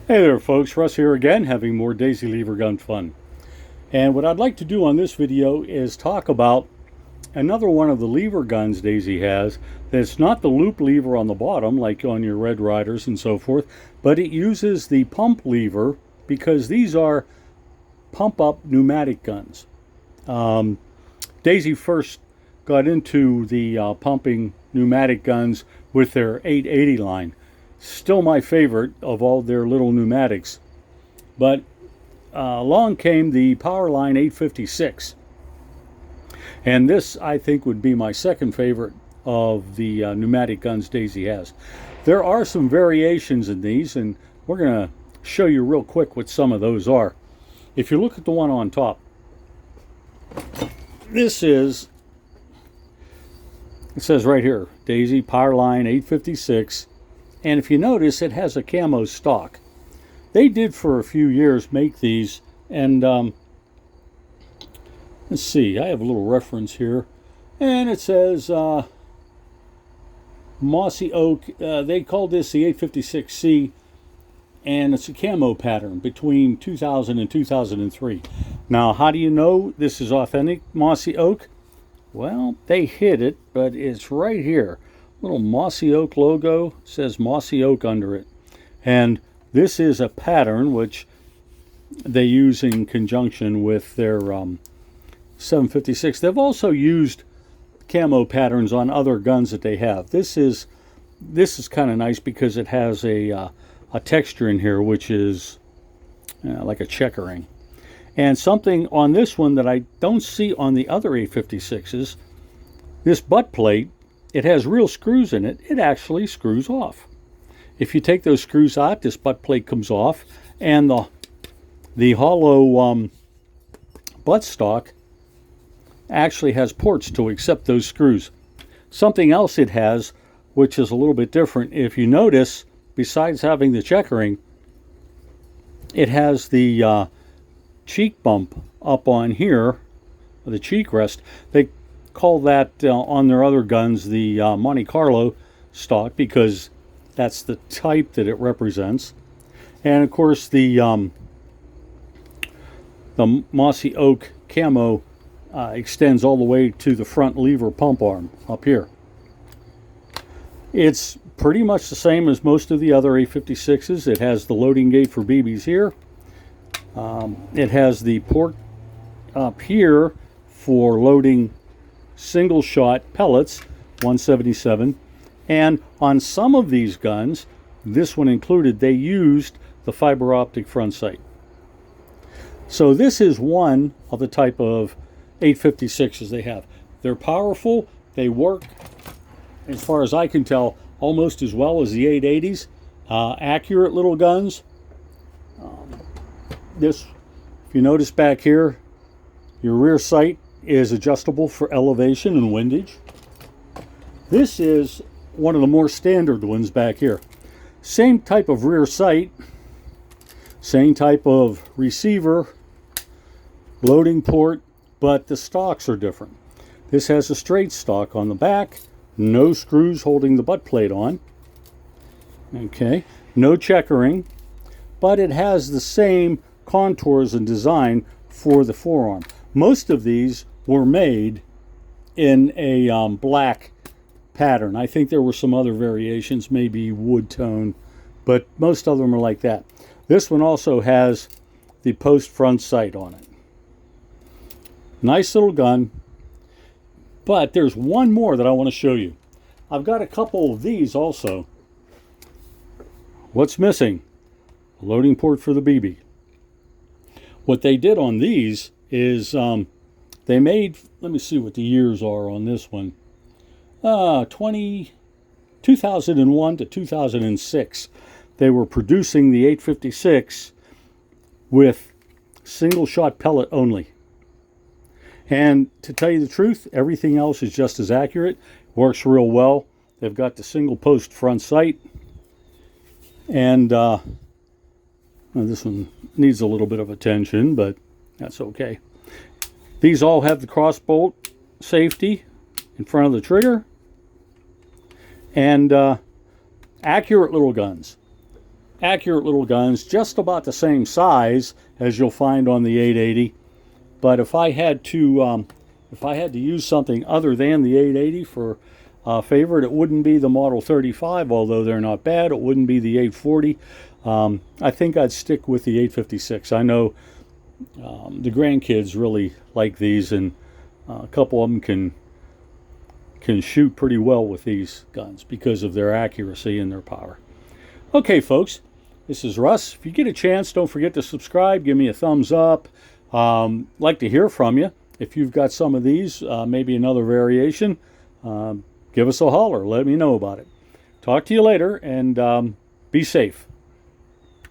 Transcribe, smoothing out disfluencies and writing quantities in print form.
Hey there folks, Russ here again, having more Daisy lever gun fun. And what I'd like to do on this video is talk about another one of the lever guns Daisy has that's not the loop lever on the bottom like on your Red Ryders and so forth, but it uses the pump lever because these are pump up pneumatic guns. Daisy first got into the pumping pneumatic guns with their 880 line. Still my favorite of all their little pneumatics. But along came the Powerline 856. And this, I think, would be my second favorite of the pneumatic guns Daisy has. There are some variations in these, and we're going to show you real quick what some of those are. If you look at the one on top, this is, it says right here, Daisy Powerline 856. And if you notice, it has a camo stock. They did for a few years make these, and let's see, I have a little reference here, and it says Mossy Oak. They called this the 856C, and it's a camo pattern between 2000 and 2003. Now, how do you know this is authentic Mossy Oak? Well, they hid it, but it's right here. Little Mossy Oak logo, says Mossy Oak under it. And this is a pattern which they use in conjunction with their 756. They've also used camo patterns on other guns that they have. This is kind of nice because it has a texture in here which is like a checkering. And something on this one that I don't see on the other 856s, this butt plate, it has real screws in it. It actually screws off. If you take those screws out, this butt plate comes off, and the hollow buttstock actually has ports to accept those screws. Something else it has, which is a little bit different, if you notice, besides having the checkering, it has the cheek bump up on here, the cheek rest. They call that on their other guns the Monte Carlo stock because that's the type that it represents. And of course the Mossy Oak camo extends all the way to the front lever pump arm up here. It's pretty much the same as most of the other 856s. It has the loading gate for BBs here. It has the port up here for loading single shot pellets, 177. And on some of these guns, this one included, they used the fiber optic front sight. So this is one of the type of 856s they have. They're powerful. They work, as far as I can tell, almost as well as the 880s. Accurate little guns. This, if you notice back here, your rear sight is adjustable for elevation and windage. This is one of the more standard ones back here. Same type of rear sight, same type of receiver, loading port, but the stocks are different. This has a straight stock on the back, no screws holding the butt plate on. Okay, no checkering, but it has the same contours and design for the forearm. Most of these were made in a black pattern. I think there were some other variations, maybe wood tone, but most of them are like that. This one also has the post front sight on it. Nice little gun, but there's one more that I want to show you. I've got a couple of these also. What's missing? A loading port for the BB. What they did on these is they made, let me see what the years are on this one. 2001 to 2006. They were producing the 856 with single shot pellet only. And to tell you the truth, everything else is just as accurate. Works real well. They've got the single post front sight. And well, this one needs a little bit of attention, but that's okay. These all have the cross bolt safety in front of the trigger. And accurate little guns. accurate little guns, just about the same size as you'll find on the 880. But if I had to use something other than the 880 for favorite, it wouldn't be the Model 35, although they're not bad. It wouldn't be the 840. I think I'd stick with the 856. I know the grandkids really like these, and a couple of them can shoot pretty well with these guns because of their accuracy and their power. Okay, folks, this is Russ. If you get a chance, don't forget to subscribe. Give me a thumbs up. Like to hear from you. If you've got some of these, maybe another variation, give us a holler. Let me know about it. Talk to you later, and be safe.